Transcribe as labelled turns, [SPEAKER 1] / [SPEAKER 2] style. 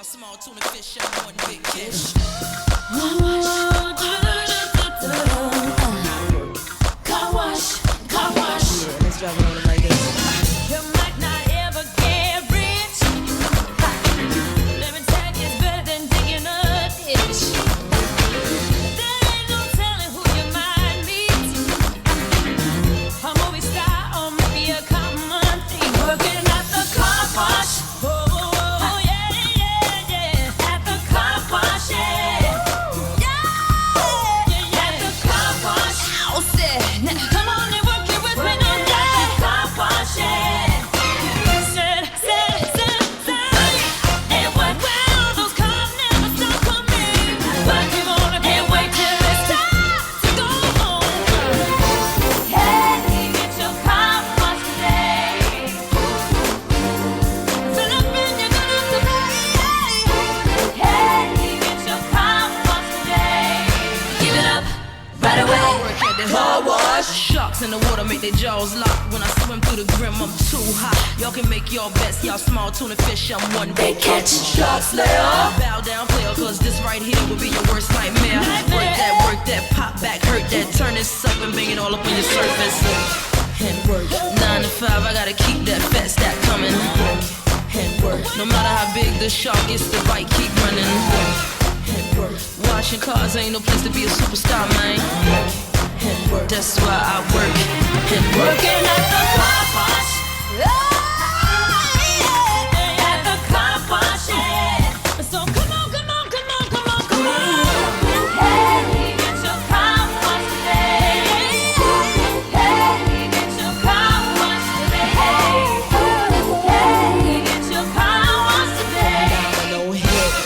[SPEAKER 1] y'all small tuna fish and one big fish.
[SPEAKER 2] Car wash, car wash.
[SPEAKER 1] Yeah, let's drive it on it like this.
[SPEAKER 2] You might not ever get rich. Let me tell you, it's better than digging a ditch. There ain't no telling who you might meet. A movie star or maybe a common thief working at the car wash. Oh, yeah, yeah, yeah. At the car wash, yeah. Yeah, at the car wash. House it. Now, come on and work it with me now. At the car wash, yeah. And what will those cars never stop coming? But you wanna can't wait till it's time to go home. Hey, get your car washed today. Fill up and you're gonna have to pay. Hey, get your car washed today. Give it up right away.
[SPEAKER 1] Work at the car wash. Sharks in the water make their jaws lock. When I swim through the grim, I'm too hot. Y'all can make your bets, y'all small tuna fish, I'm one day catch.
[SPEAKER 2] Shark slayer.
[SPEAKER 1] Bow down, player, cause this right here will be your worst nightmare. Work that, pop back, hurt that, turn this up and bang it all up on your surface. And work, 9 to 5, I gotta keep that fat stack coming. And work, no matter how big the shark is, the bite keep running. And work, washing cars ain't no place to be a superstar, man. And work, that's why I work. And working at the car wash.